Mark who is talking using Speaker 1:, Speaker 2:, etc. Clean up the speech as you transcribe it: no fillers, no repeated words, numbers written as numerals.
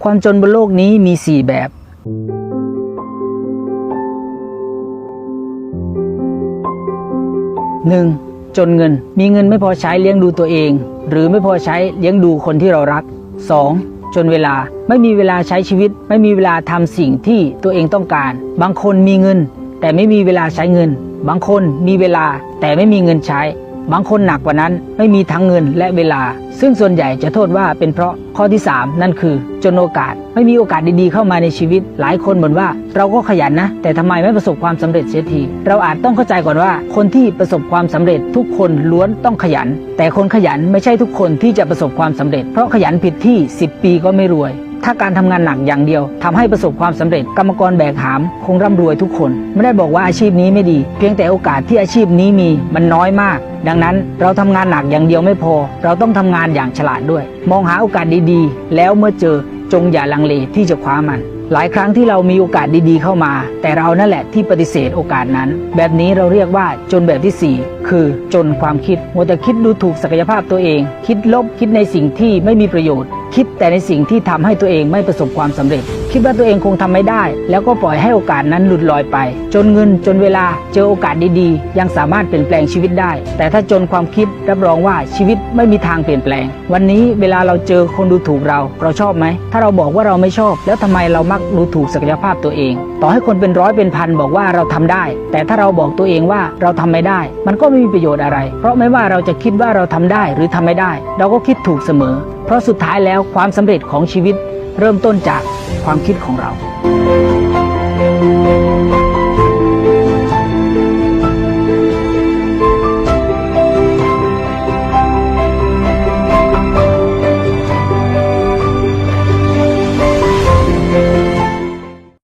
Speaker 1: ความจนบนโลกนี้มี4แบบ 1. จนเงินมีเงินไม่พอใช้เลี้ยงดูตัวเองหรือไม่พอใช้เลี้ยงดูคนที่เรารัก 2. จนเวลาไม่มีเวลาใช้ชีวิตไม่มีเวลาทำสิ่งที่ตัวเองต้องการบางคนมีเงินแต่ไม่มีเวลาใช้เงินบางคนมีเวลาแต่ไม่มีเงินใช้บางคนหนักกว่านั้นไม่มีทั้งเงินและเวลาซึ่งส่วนใหญ่จะโทษว่าเป็นเพราะข้อที่3นั่นคือจนโอกาสไม่มีโอกาสดีๆเข้ามาในชีวิตหลายคนบ่นว่าเราก็ขยันนะแต่ทำไมไม่ประสบความสำเร็จเสียทีเราอาจต้องเข้าใจก่อนว่าคนที่ประสบความสำเร็จทุกคนล้วนต้องขยันแต่คนขยันไม่ใช่ทุกคนที่จะประสบความสำเร็จเพราะขยันผิดที่10 ปีก็ไม่รวยถ้าการทำงานหนักอย่างเดียวทำให้ประสบความสำเร็จกรรมกรแบกหามคงร่ำรวยทุกคนไม่ได้บอกว่าอาชีพนี้ไม่ดีเพียงแต่โอกาสที่อาชีพนี้มีมันน้อยมากดังนั้นเราทำงานหนักอย่างเดียวไม่พอเราต้องทำงานอย่างฉลาดด้วยมองหาโอกาสดีๆแล้วเมื่อเจอจงอย่าลังเลที่จะคว้ามันหลายครั้งที่เรามีโอกาสดีๆเข้ามาแต่เรานั่นแหละที่ปฏิเสธโอกาสนั้นแบบนี้เราเรียกว่าจนแบบที่4คือจนความคิดมัวแต่คิดดูถูกศักยภาพตัวเองคิดลบคิดในสิ่งที่ไม่มีประโยชน์คิดแต่ในสิ่งที่ทำให้ตัวเองไม่ประสบความสำเร็จคิดว่าตัวเองคงทำไม่ได้แล้วก็ปล่อยให้โอกาสนั้นหลุดลอยไปจนเงินจนเวลาเจอโอกาสดีๆยังสามารถเปลี่ยนแปลงชีวิตได้แต่ถ้าจนความคิดรับรองว่าชีวิตไม่มีทางเปลี่ยนแปลงวันนี้เวลาเราเจอคนดูถูกเราชอบไหมถ้าเราบอกว่าเราไม่ชอบแล้วทำไมเรามักดูถูกศักยภาพตัวเองต่อให้คนเป็นร้อยเป็นพันบอกว่าเราทำได้แต่ถ้าเราบอกตัวเองว่าเราทำไม่ได้มันก็ไม่มีประโยชน์อะไรเพราะไม่ว่าเราจะคิดว่าเราทำได้หรือทำไม่ได้เราก็คิดถูกเสมอเพราะสุดท้ายแล้วความสำเร็จของชีวิตเริ่มต้นจากความคิดของเรา